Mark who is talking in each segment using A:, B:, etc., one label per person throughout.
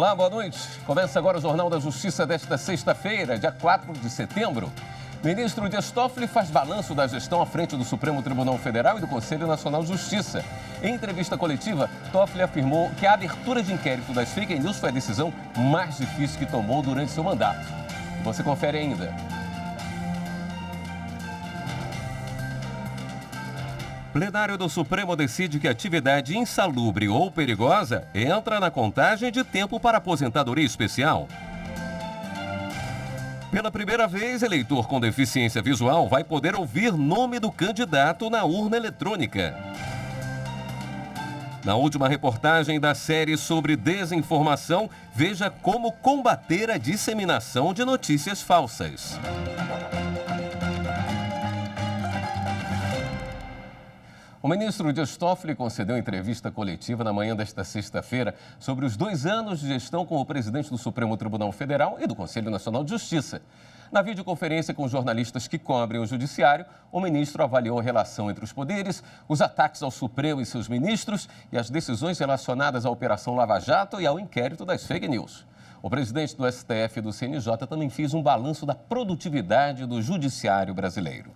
A: Olá, boa noite. Começa agora o Jornal da Justiça desta sexta-feira, dia 4 de setembro. Ministro Dias Toffoli faz balanço da gestão à frente do Supremo Tribunal Federal e do Conselho Nacional de Justiça. Em entrevista coletiva, Toffoli afirmou que a abertura de inquérito das fake news foi a decisão mais difícil que tomou durante seu mandato. Você confere ainda. Plenário do Supremo decide que atividade insalubre ou perigosa entra na contagem de tempo para aposentadoria especial. Pela primeira vez, eleitor com deficiência visual vai poder ouvir nome do candidato na urna eletrônica. Na última reportagem da série sobre desinformação, veja como combater a disseminação de notícias falsas. O ministro Dias Toffoli concedeu entrevista coletiva na manhã desta sexta-feira sobre os 2 anos de gestão como presidente do Supremo Tribunal Federal e do Conselho Nacional de Justiça. Na videoconferência com jornalistas que cobrem o judiciário, o ministro avaliou a relação entre os poderes, os ataques ao Supremo e seus ministros e as decisões relacionadas à Operação Lava Jato e ao inquérito das fake news. O presidente do STF e do CNJ também fez um balanço da produtividade do judiciário brasileiro.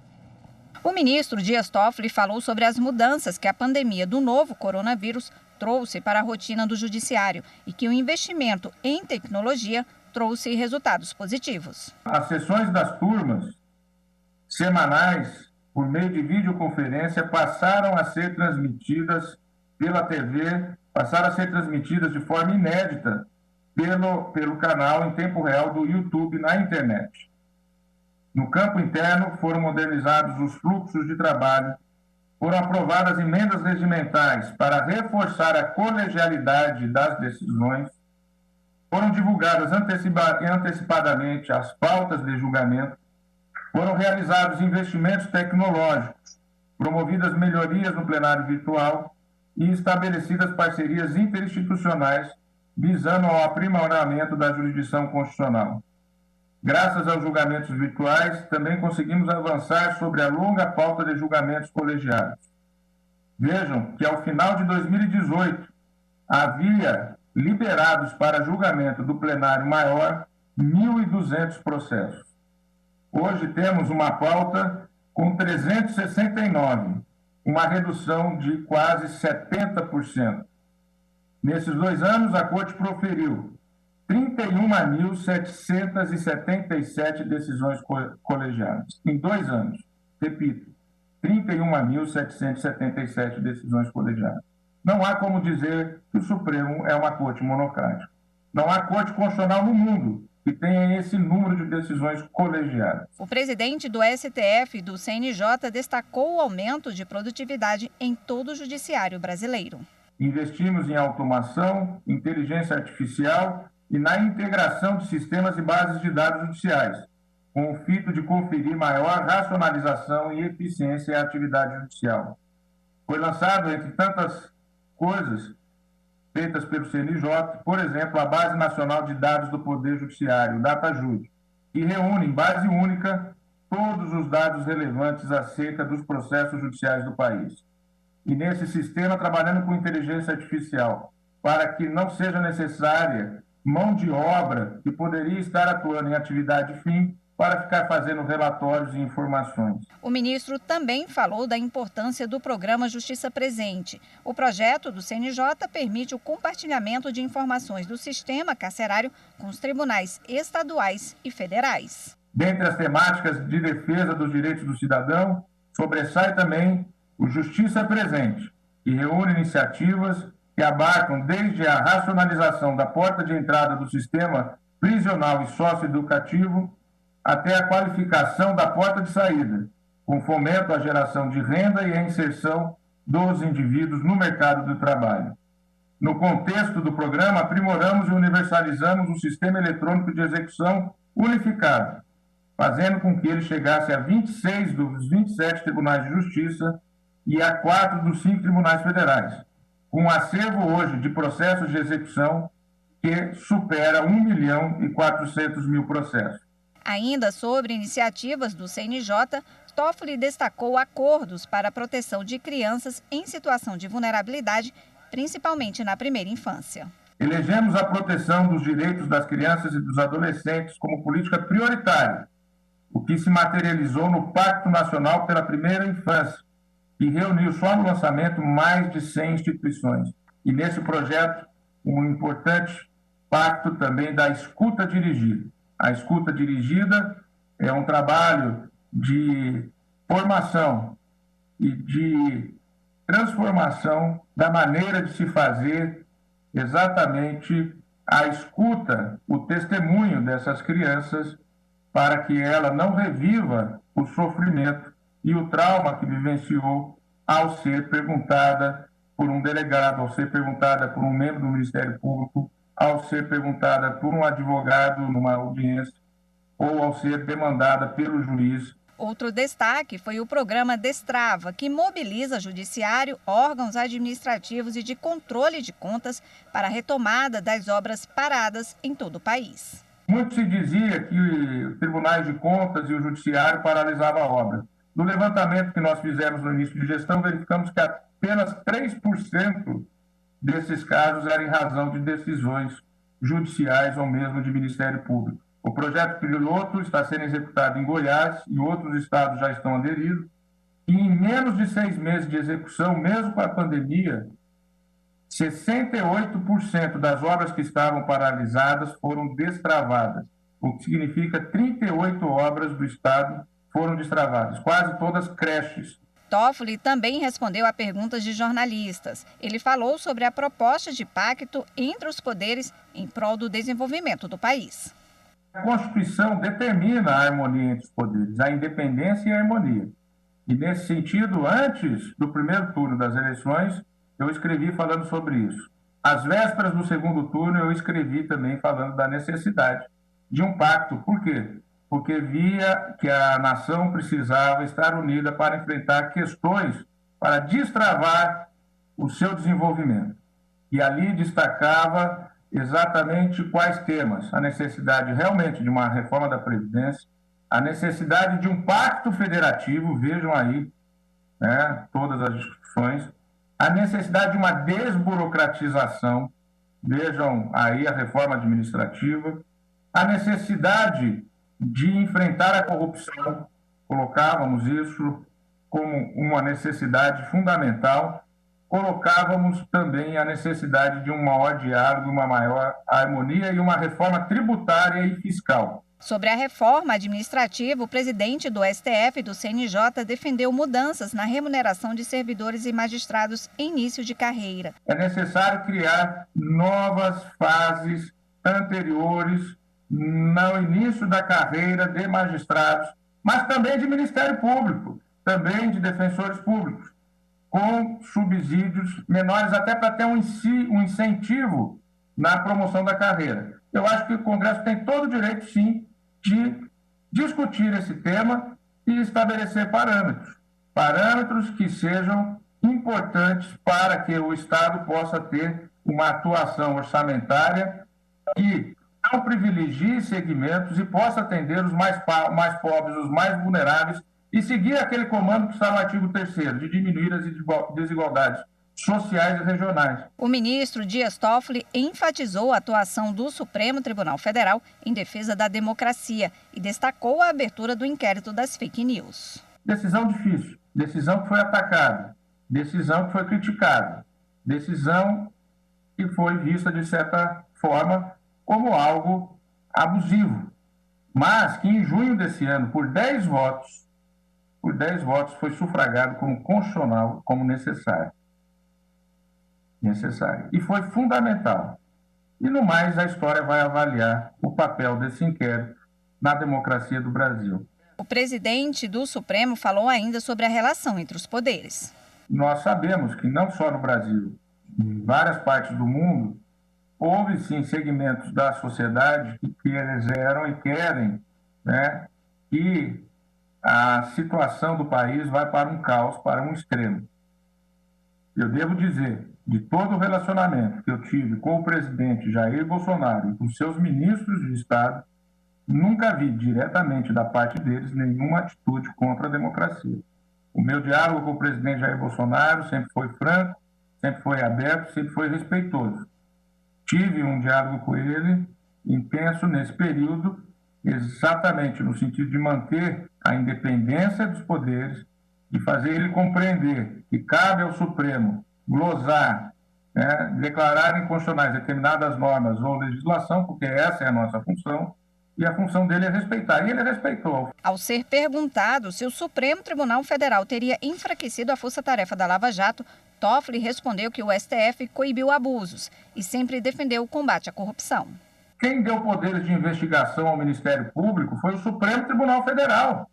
B: O ministro Dias Toffoli falou sobre as mudanças que a pandemia do novo coronavírus trouxe para a rotina do judiciário e que o investimento em tecnologia trouxe resultados positivos.
C: As sessões das turmas semanais, por meio de videoconferência, passaram a ser transmitidas pela TV, passaram a ser transmitidas de forma inédita pelo canal em tempo real do YouTube na internet. No campo interno, foram modernizados os fluxos de trabalho, foram aprovadas emendas regimentais para reforçar a colegialidade das decisões, foram divulgadas antecipadamente as pautas de julgamento, foram realizados investimentos tecnológicos, promovidas melhorias no plenário virtual e estabelecidas parcerias interinstitucionais visando ao aprimoramento da jurisdição constitucional. Graças aos julgamentos virtuais, também conseguimos avançar sobre a longa pauta de julgamentos colegiados. Vejam que, ao final de 2018, havia liberados para julgamento do plenário maior 1.200 processos. Hoje temos uma pauta com 369, uma redução de quase 70%. Nesses 2 anos, a Corte proferiu 31.777 decisões colegiadas. Em 2 anos, repito, 31.777 decisões colegiadas. Não há como dizer que o Supremo é uma corte monocrática. Não há corte constitucional no mundo que tenha esse número de decisões colegiadas.
B: O presidente do STF e do CNJ destacou o aumento de produtividade em todo o judiciário brasileiro.
C: Investimos em automação, inteligência artificial e na integração de sistemas e bases de dados judiciais, com o fito de conferir maior racionalização e eficiência à atividade judicial. Foi lançado, entre tantas coisas feitas pelo CNJ, por exemplo, a Base Nacional de Dados do Poder Judiciário, DataJud, que reúne em base única todos os dados relevantes acerca dos processos judiciais do país. E nesse sistema, trabalhando com inteligência artificial, para que não seja necessária mão de obra que poderia estar atuando em atividade fim para ficar fazendo relatórios e informações.
B: O ministro também falou da importância do programa Justiça Presente. O projeto do CNJ permite o compartilhamento de informações do sistema carcerário com os tribunais estaduais e federais.
C: Dentre as temáticas de defesa dos direitos do cidadão, sobressai também o Justiça Presente, que reúne iniciativas que abarcam desde a racionalização da porta de entrada do sistema prisional e socioeducativo até a qualificação da porta de saída, com fomento à geração de renda e à inserção dos indivíduos no mercado do trabalho. No contexto do programa, aprimoramos e universalizamos o sistema eletrônico de execução unificado, fazendo com que ele chegasse a 26 dos 27 tribunais de justiça e a 4 dos 5 tribunais federais, com um acervo hoje de processos de execução que supera 1.400.000 processos.
B: Ainda sobre iniciativas do CNJ, Toffoli destacou acordos para a proteção de crianças em situação de vulnerabilidade, principalmente na primeira infância.
C: Elegemos a proteção dos direitos das crianças e dos adolescentes como política prioritária, o que se materializou no Pacto Nacional pela Primeira Infância, que reuniu só no lançamento mais de 100 instituições. E nesse projeto, um importante pacto também da escuta dirigida. A escuta dirigida é um trabalho de formação e de transformação da maneira de se fazer exatamente a escuta, o testemunho dessas crianças, para que ela não reviva o sofrimento e o trauma que vivenciou ao ser perguntada por um delegado, ao ser perguntada por um membro do Ministério Público, ao ser perguntada por um advogado numa audiência ou ao ser demandada pelo juiz.
B: Outro destaque foi o programa Destrava, que mobiliza judiciário, órgãos administrativos e de controle de contas para a retomada das obras paradas em todo o país.
C: Muito se dizia que os tribunais de contas e o judiciário paralisavam a obra. No levantamento que nós fizemos no início de gestão, verificamos que apenas 3% desses casos eram em razão de decisões judiciais ou mesmo de Ministério Público. O projeto piloto está sendo executado em Goiás e outros estados já estão aderidos. E em menos de 6 meses de execução, mesmo com a pandemia, 68% das obras que estavam paralisadas foram destravadas, o que significa 38 obras do estado foram destravadas, quase todas creches.
B: Toffoli também respondeu a perguntas de jornalistas. Ele falou sobre a proposta de pacto entre os poderes em prol do desenvolvimento do país.
C: A Constituição determina a harmonia entre os poderes, a independência e a harmonia. E, nesse sentido, antes do primeiro turno das eleições, eu escrevi falando sobre isso. Às vésperas do segundo turno, eu escrevi também falando da necessidade de um pacto. Por quê? Porque via que a nação precisava estar unida para enfrentar questões, para destravar o seu desenvolvimento. E ali destacava exatamente quais temas: a necessidade realmente de uma reforma da Previdência, a necessidade de um pacto federativo, vejam aí, né, todas as discussões, a necessidade de uma desburocratização, vejam aí a reforma administrativa, a necessidade de enfrentar a corrupção, colocávamos isso como uma necessidade fundamental, colocávamos também a necessidade de um maior diálogo, uma maior harmonia e uma reforma tributária e fiscal.
B: Sobre a reforma administrativa, o presidente do STF e do CNJ defendeu mudanças na remuneração de servidores e magistrados em início de carreira.
C: É necessário criar novas fases anteriores no início da carreira de magistrados, mas também de Ministério Público, também de defensores públicos, com subsídios menores, até para ter um incentivo na promoção da carreira. Eu acho que o Congresso tem todo o direito, sim, de discutir esse tema e estabelecer parâmetros que sejam importantes para que o Estado possa ter uma atuação orçamentária que não privilegie segmentos e possa atender os mais pobres, os mais vulneráveis, e seguir aquele comando que está no artigo 3º, de diminuir as desigualdades sociais e regionais.
B: O ministro Dias Toffoli enfatizou a atuação do Supremo Tribunal Federal em defesa da democracia e destacou a abertura do inquérito das fake news.
C: Decisão difícil, decisão que foi atacada, decisão que foi criticada, decisão que foi vista, de certa forma, como algo abusivo, mas que em junho desse ano, por 10 votos, foi sufragado como constitucional, como necessário. E foi fundamental. E, no mais, a história vai avaliar o papel desse inquérito na democracia do Brasil.
B: O presidente do Supremo falou ainda sobre a relação entre os poderes.
C: Nós sabemos que não só no Brasil, em várias partes do mundo, houve, sim, segmentos da sociedade que quiseram e querem, né, que a situação do país vai para um caos, para um extremo. Eu devo dizer, de todo o relacionamento que eu tive com o presidente Jair Bolsonaro e com seus ministros de Estado, nunca vi diretamente da parte deles nenhuma atitude contra a democracia. O meu diálogo com o presidente Jair Bolsonaro sempre foi franco, sempre foi aberto, sempre foi respeitoso. tive um diálogo com ele intenso nesse período, exatamente no sentido de manter a independência dos poderes, de fazer ele compreender que cabe ao Supremo glosar, né, declarar inconstitucionais determinadas normas ou legislação, porque essa é a nossa função, e a função dele é respeitar, e ele respeitou.
B: Ao ser perguntado se o Supremo Tribunal Federal teria enfraquecido a força-tarefa da Lava Jato, Toffoli respondeu que o STF coibiu abusos e sempre defendeu o combate à corrupção.
C: Quem deu poderes de investigação ao Ministério Público foi o Supremo Tribunal Federal.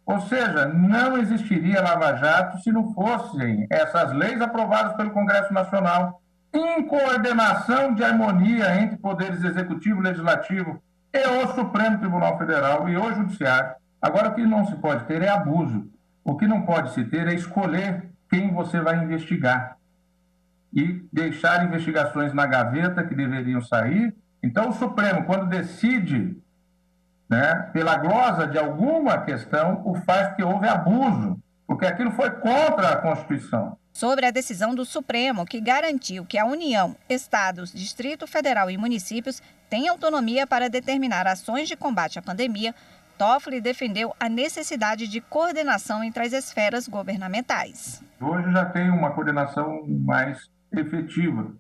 C: Ou seja, não existiria Lava Jato se não fossem essas leis aprovadas pelo Congresso Nacional, em coordenação de harmonia entre poderes executivo, legislativo e o Supremo Tribunal Federal e o Judiciário. Agora, o que não se pode ter é abuso. O que não pode se ter é escolher quem você vai investigar e deixar investigações na gaveta que deveriam sair. Então, o Supremo, quando decide, né, pela glosa de alguma questão, o faz porque houve abuso, porque aquilo foi contra a Constituição.
B: Sobre a decisão do Supremo, que garantiu que a União, Estados, Distrito Federal e municípios têm autonomia para determinar ações de combate à pandemia, Toffoli defendeu a necessidade de coordenação entre as esferas governamentais.
C: Hoje já tem uma coordenação mais efetiva,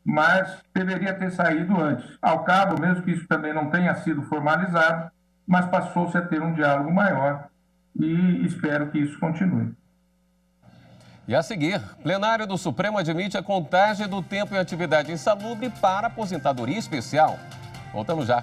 C: mas deveria ter saído antes. Ao cabo, mesmo que isso também não tenha sido formalizado, mas passou-se a ter um diálogo maior e espero que isso continue.
A: E a seguir, plenário do Supremo admite a contagem do tempo em atividade insalubre para aposentadoria especial. Voltamos já.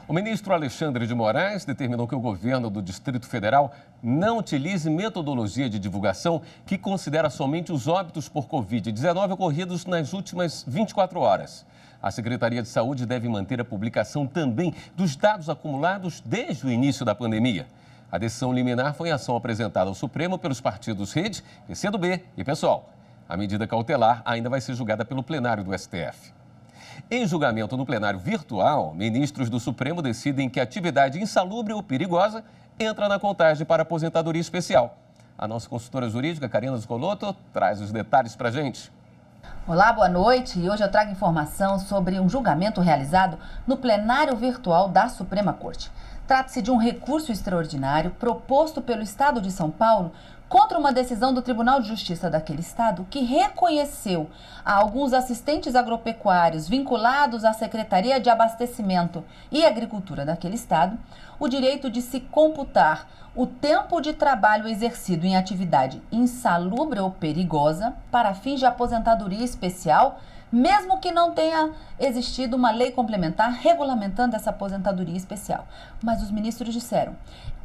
A: O ministro Alexandre de Moraes determinou que o governo do Distrito Federal não utilize metodologia de divulgação que considera somente os óbitos por Covid-19 ocorridos nas últimas 24 horas. A Secretaria de Saúde deve manter a publicação também dos dados acumulados desde o início da pandemia. A decisão liminar foi em ação apresentada ao Supremo pelos partidos Rede, PCdoB e PSOL. A medida cautelar ainda vai ser julgada pelo plenário do STF. Em julgamento no plenário virtual, ministros do Supremo decidem que atividade insalubre ou perigosa entra na contagem para aposentadoria especial. A nossa consultora jurídica, Karina Zucolotto, traz os detalhes para a gente.
D: Olá, boa noite. E hoje eu trago informação sobre um julgamento realizado no plenário virtual da Suprema Corte. Trata-se de um recurso extraordinário proposto pelo Estado de São Paulo contra uma decisão do Tribunal de Justiça daquele estado que reconheceu a alguns assistentes agropecuários vinculados à Secretaria de Abastecimento e Agricultura daquele estado o direito de se computar o tempo de trabalho exercido em atividade insalubre ou perigosa para fins de aposentadoria especial, mesmo que não tenha existido uma lei complementar regulamentando essa aposentadoria especial. Mas os ministros disseram,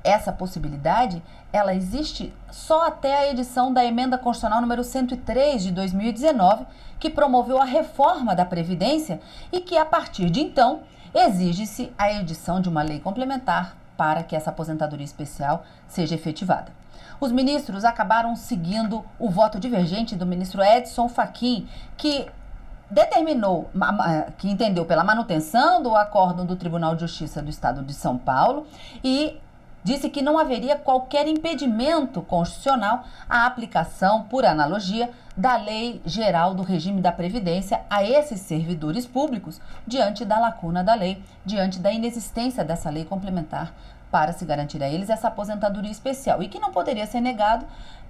D: essa possibilidade, ela existe só até a edição da Emenda Constitucional número 103 de 2019, que promoveu a reforma da Previdência e que, a partir de então, exige-se a edição de uma lei complementar para que essa aposentadoria especial seja efetivada. Os ministros acabaram seguindo o voto divergente do ministro Edson Fachin, que entendeu pela manutenção do acórdão do Tribunal de Justiça do Estado de São Paulo e disse que não haveria qualquer impedimento constitucional à aplicação, por analogia, da Lei Geral do Regime da Previdência a esses servidores públicos, diante da lacuna da lei, diante da inexistência dessa lei complementar para se garantir a eles essa aposentadoria especial e que não poderia ser negado,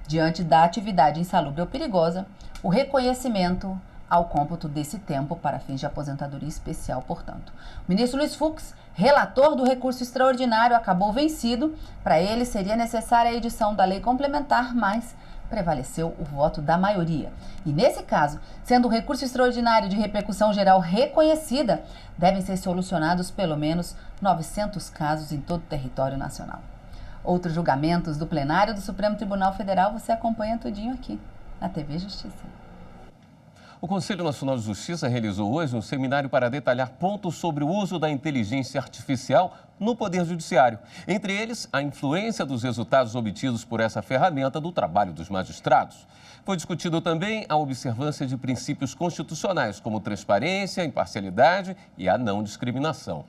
D: diante da atividade insalubre ou perigosa, o reconhecimento ao cômputo desse tempo para fins de aposentadoria especial, portanto. O ministro Luiz Fux, relator do recurso extraordinário, acabou vencido. Para ele, seria necessária a edição da lei complementar, mas prevaleceu o voto da maioria. E nesse caso, sendo o recurso extraordinário de repercussão geral reconhecida, devem ser solucionados pelo menos 900 casos em todo o território nacional. Outros julgamentos do plenário do Supremo Tribunal Federal você acompanha tudinho aqui, na TV Justiça.
A: O Conselho Nacional de Justiça realizou hoje um seminário para detalhar pontos sobre o uso da inteligência artificial no Poder Judiciário. Entre eles, a influência dos resultados obtidos por essa ferramenta do trabalho dos magistrados. Foi discutido também a observância de princípios constitucionais, como transparência, imparcialidade e a não discriminação.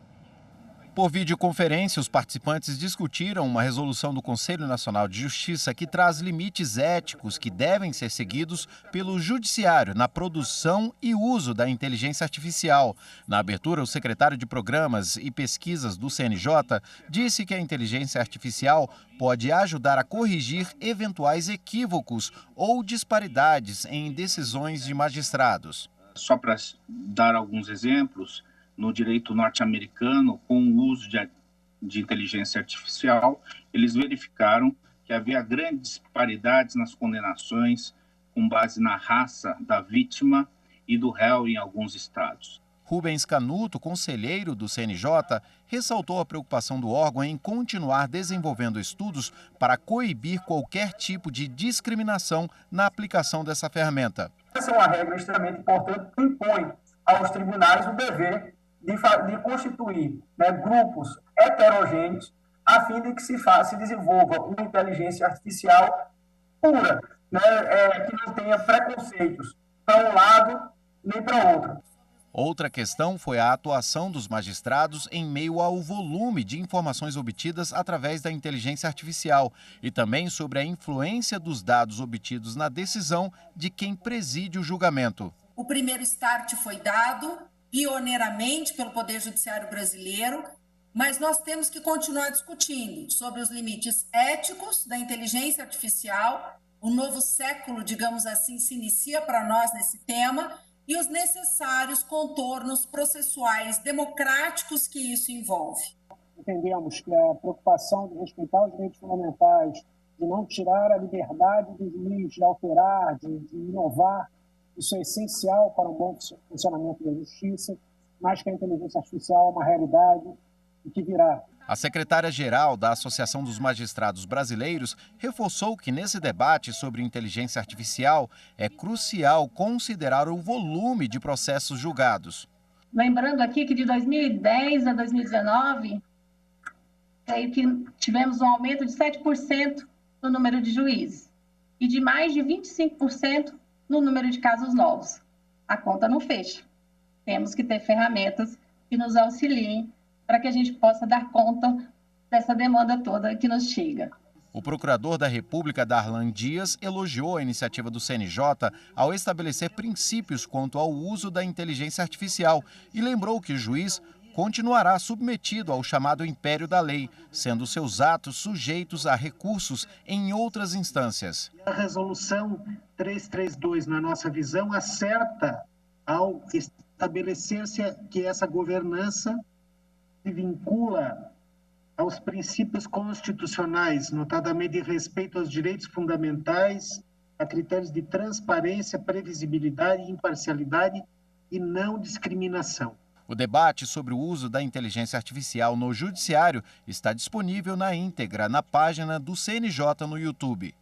E: Por videoconferência, os participantes discutiram uma resolução do Conselho Nacional de Justiça que traz limites éticos que devem ser seguidos pelo Judiciário na produção e uso da inteligência artificial. Na abertura, o secretário de Programas e Pesquisas do CNJ disse que a inteligência artificial pode ajudar a corrigir eventuais equívocos ou disparidades em decisões de magistrados.
F: Só para dar alguns exemplos, no direito norte-americano, com o uso de inteligência artificial, eles verificaram que havia grandes disparidades nas condenações com base na raça da vítima e do réu em alguns estados.
E: Rubens Canuto, conselheiro do CNJ, ressaltou a preocupação do órgão em continuar desenvolvendo estudos para coibir qualquer tipo de discriminação na aplicação dessa ferramenta.
G: Essa é uma regra extremamente importante que impõe aos tribunais o dever de constituir, né, grupos heterogêneos a fim de que se desenvolva uma inteligência artificial pura, né, que não tenha preconceitos para um lado nem para outro.
E: Outra questão foi a atuação dos magistrados em meio ao volume de informações obtidas através da inteligência artificial e também sobre a influência dos dados obtidos na decisão de quem preside o julgamento.
H: O primeiro start foi dado pioneiramente pelo Poder Judiciário brasileiro, mas nós temos que continuar discutindo sobre os limites éticos da inteligência artificial. O novo século, digamos assim, se inicia para nós nesse tema e os necessários contornos processuais democráticos que isso envolve.
I: Entendemos que a preocupação de respeitar os direitos fundamentais, de não tirar a liberdade do juiz, de alterar, de inovar, isso é essencial para um bom funcionamento da justiça, mas que a inteligência artificial é uma realidade e que virá.
E: A secretária-geral da Associação dos Magistrados Brasileiros reforçou que nesse debate sobre inteligência artificial é crucial considerar o volume de processos julgados.
J: Lembrando aqui que de 2010 a 2019, creio que tivemos um aumento de 7% no número de juízes e de mais de 25% no número de casos novos. A conta não fecha. Temos que ter ferramentas que nos auxiliem para que a gente possa dar conta dessa demanda toda que nos chega.
E: O procurador da República, Darlan Dias, elogiou a iniciativa do CNJ ao estabelecer princípios quanto ao uso da inteligência artificial e lembrou que o juiz continuará submetido ao chamado império da lei, sendo seus atos sujeitos a recursos em outras instâncias.
I: A resolução 332, na nossa visão, acerta ao estabelecer-se que essa governança se vincula aos princípios constitucionais, notadamente de respeito aos direitos fundamentais, a critérios de transparência, previsibilidade, imparcialidade e não discriminação.
E: O debate sobre o uso da inteligência artificial no judiciário está disponível na íntegra na página do CNJ no YouTube.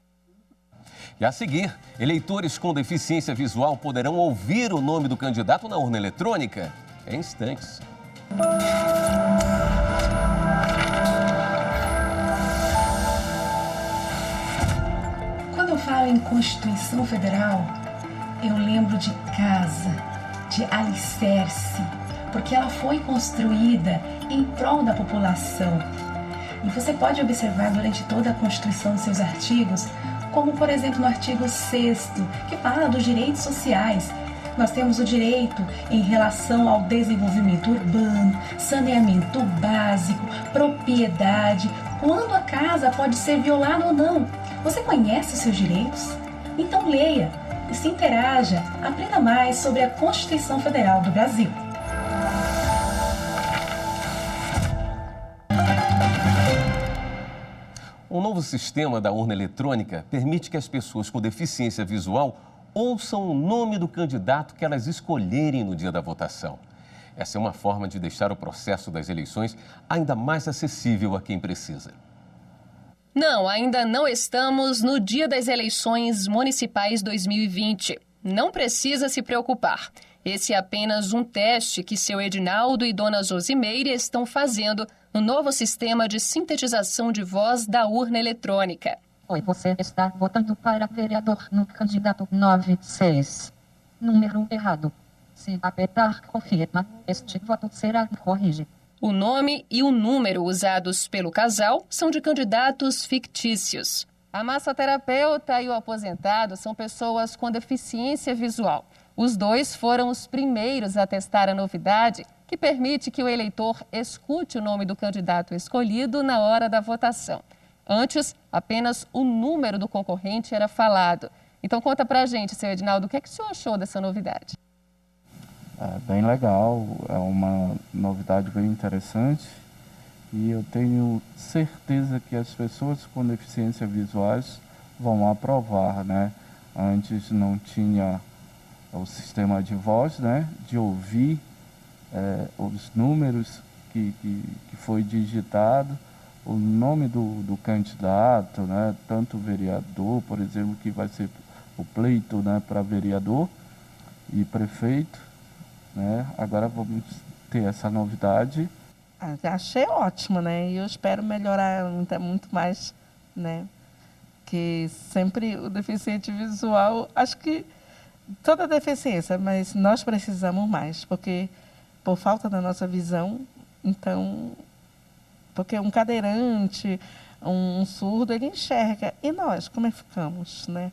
A: E a seguir, eleitores com deficiência visual poderão ouvir o nome do candidato na urna eletrônica em instantes.
K: Quando eu falo em Constituição Federal, eu lembro de casa, de alicerce, porque ela foi construída em prol da população. E você pode observar durante toda a Constituição seus artigos, como por exemplo no artigo 6º, que fala dos direitos sociais. Nós temos o direito em relação ao desenvolvimento urbano, saneamento básico, propriedade, quando a casa pode ser violada ou não. Você conhece os seus direitos? Então leia e se interaja, aprenda mais sobre a Constituição Federal do Brasil.
A: Um novo sistema da urna eletrônica permite que as pessoas com deficiência visual ouçam o nome do candidato que elas escolherem no dia da votação. Essa é uma forma de deixar o processo das eleições ainda mais acessível a quem precisa.
L: Não, ainda não estamos no dia das eleições municipais 2020. Não precisa se preocupar. Esse é apenas um teste que seu Edinaldo e dona Josimeire estão fazendo no novo sistema de sintetização de voz da urna eletrônica.
M: Oi, você está votando para vereador no candidato 96. Número errado. Se apertar confirma, este voto será corrigido.
L: O nome e o número usados pelo casal são de candidatos fictícios. A massoterapeuta e o aposentado são pessoas com deficiência visual. Os dois foram os primeiros a testar a novidade que permite que o eleitor escute o nome do candidato escolhido na hora da votação. Antes, apenas o número do concorrente era falado. Então conta pra gente, seu Edinaldo, o que é que o senhor achou dessa novidade?
N: É bem legal, é uma novidade bem interessante e eu tenho certeza que as pessoas com deficiência visuais vão aprovar, né? Antes não tinha o sistema de voz, né? De ouvir os números que foi digitado, o nome do candidato, né? Tanto o vereador, por exemplo, que vai ser o pleito, né? Para vereador e prefeito, né? Agora vamos ter essa novidade.
O: Achei ótimo, né? E eu espero melhorar muito mais, né? Que sempre o deficiente visual, acho que toda deficiência, mas nós precisamos mais, porque por falta da nossa visão, então, porque um cadeirante, um surdo, ele enxerga. E nós, como é que ficamos, né?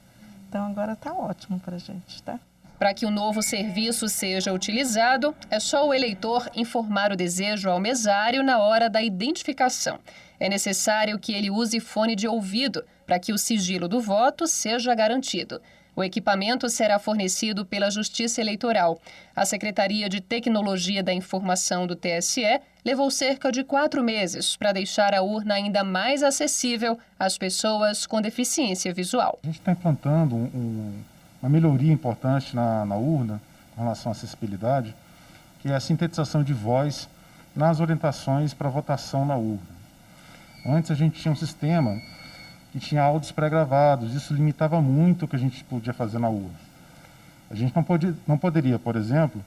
O: Então agora está ótimo para a gente, tá?
L: Para que o novo serviço seja utilizado, é só o eleitor informar o desejo ao mesário na hora da identificação. É necessário que ele use fone de ouvido para que o sigilo do voto seja garantido. O equipamento será fornecido pela Justiça Eleitoral. A Secretaria de Tecnologia da Informação do TSE levou cerca de 4 meses para deixar a urna ainda mais acessível às pessoas com deficiência visual.
P: A gente está implantando uma melhoria importante na urna com relação à acessibilidade, que é a sintetização de voz nas orientações para votação na urna. Antes a gente tinha um sistema que tinha áudios pré-gravados, isso limitava muito o que a gente podia fazer na urna. A gente não poderia, por exemplo,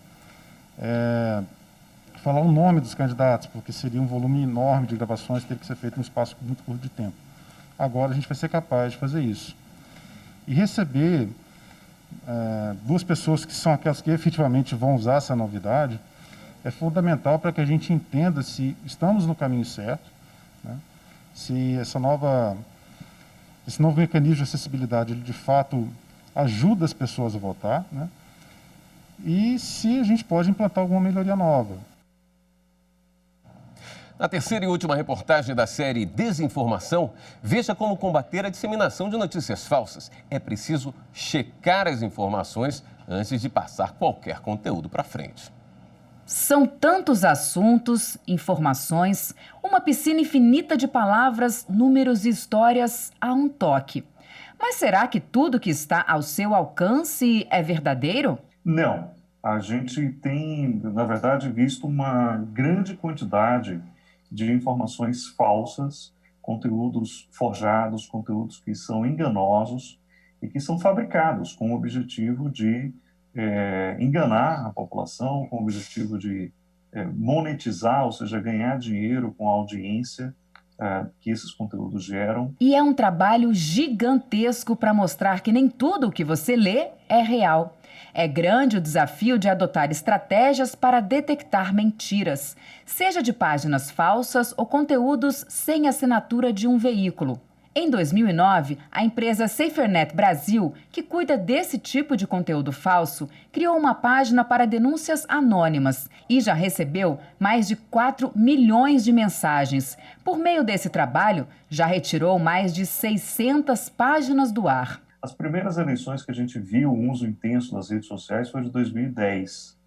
P: falar o nome dos candidatos, porque seria um volume enorme de gravações, teria que ser feito em um espaço muito curto de tempo. Agora a gente vai ser capaz de fazer isso. E receber duas pessoas que são aquelas que efetivamente vão usar essa novidade é fundamental para que a gente entenda se estamos no caminho certo, né? Se esse novo mecanismo de acessibilidade ele de fato ajuda as pessoas a votar, né? E se a gente pode implantar alguma melhoria nova.
A: Na terceira e última reportagem da série Desinformação, veja como combater a disseminação de notícias falsas. É preciso checar as informações antes de passar qualquer conteúdo para frente.
Q: São tantos assuntos, informações, uma piscina infinita de palavras, números e histórias a um toque. Mas será que tudo que está ao seu alcance é verdadeiro?
R: Não. A gente tem, na verdade, visto uma grande quantidade de informações falsas, conteúdos forjados, conteúdos que são enganosos e que são fabricados com o objetivo de enganar a população, com o objetivo de monetizar, ou seja, ganhar dinheiro com a audiência que esses conteúdos geram.
Q: E é um trabalho gigantesco para mostrar que nem tudo o que você lê é real. É grande o desafio de adotar estratégias para detectar mentiras, seja de páginas falsas ou conteúdos sem assinatura de um veículo. Em 2009, a empresa SaferNet Brasil, que cuida desse tipo de conteúdo falso, criou uma página para denúncias anônimas e já recebeu mais de 4 milhões de mensagens. Por meio desse trabalho, já retirou mais de 600 páginas do ar.
R: As primeiras eleições que a gente viu um uso intenso das redes sociais foi de 2010.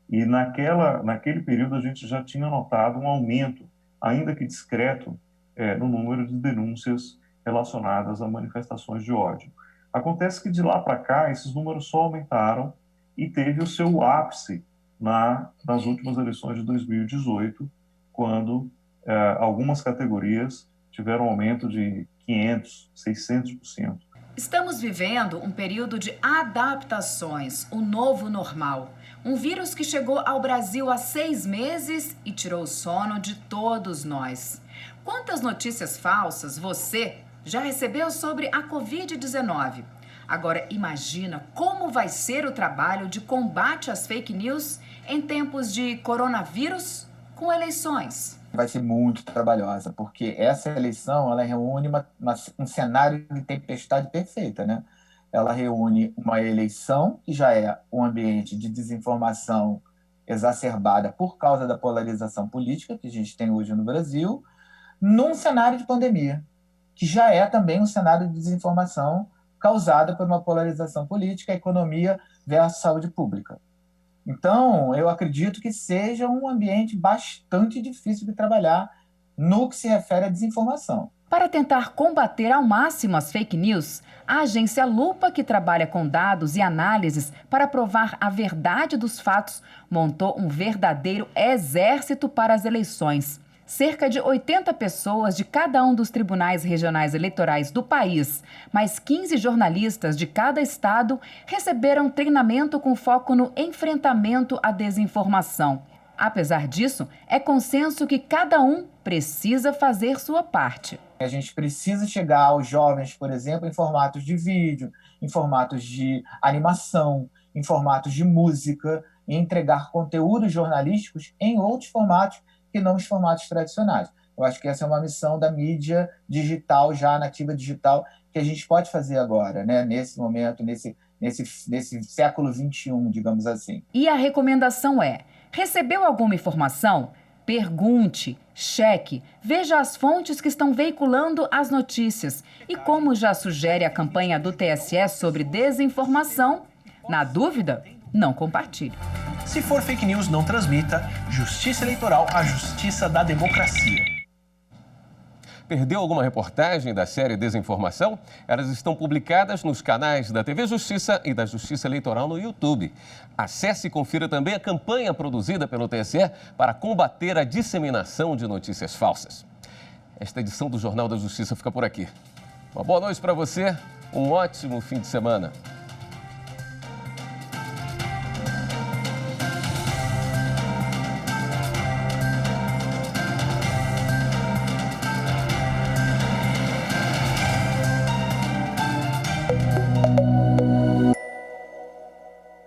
R: E naquele período a gente já tinha notado um aumento, ainda que discreto, no número de denúncias relacionadas a manifestações de ódio. Acontece que de lá para cá esses números só aumentaram e teve o seu ápice nas últimas eleições de 2018, quando algumas categorias tiveram um aumento de 500%, 600%.
Q: Estamos vivendo um período de adaptações, o novo normal. Um vírus que chegou ao Brasil há 6 meses e tirou o sono de todos nós. Quantas notícias falsas você já recebeu sobre a Covid-19? Agora imagina como vai ser o trabalho de combate às fake news em tempos de coronavírus com com eleições.
S: Vai ser muito trabalhosa, porque essa eleição ela reúne um cenário de tempestade perfeita, né? Ela reúne uma eleição que já é um ambiente de desinformação exacerbada por causa da polarização política que a gente tem hoje no Brasil, num cenário de pandemia, que já é também um cenário de desinformação causada por uma polarização política, economia versus saúde pública. Então, eu acredito que seja um ambiente bastante difícil de trabalhar no que se refere à desinformação.
Q: Para tentar combater ao máximo as fake news, a agência Lupa, que trabalha com dados e análises para provar a verdade dos fatos, montou um verdadeiro exército para as eleições. Cerca de 80 pessoas de cada um dos tribunais regionais eleitorais do país, mais 15 jornalistas de cada estado, receberam treinamento com foco no enfrentamento à desinformação. Apesar disso, é consenso que cada um precisa fazer sua parte.
S: A gente precisa chegar aos jovens, por exemplo, em formatos de vídeo, em formatos de animação, em formatos de música, e entregar conteúdos jornalísticos em outros formatos que não os formatos tradicionais. Eu acho que essa é uma missão da mídia digital, já nativa digital, que a gente pode fazer agora, né? Nesse momento, nesse século XXI, digamos assim.
Q: E a recomendação é: recebeu alguma informação? Pergunte, cheque, veja as fontes que estão veiculando as notícias. E como já sugere a campanha do TSE sobre desinformação, na dúvida, não compartilhe.
T: Se for fake news, não transmita. Justiça Eleitoral, a justiça da democracia.
A: Perdeu alguma reportagem da série Desinformação? Elas estão publicadas nos canais da TV Justiça e da Justiça Eleitoral no YouTube. Acesse e confira também a campanha produzida pelo TSE para combater a disseminação de notícias falsas. Esta edição do Jornal da Justiça fica por aqui. Uma boa noite para você, um ótimo fim de semana.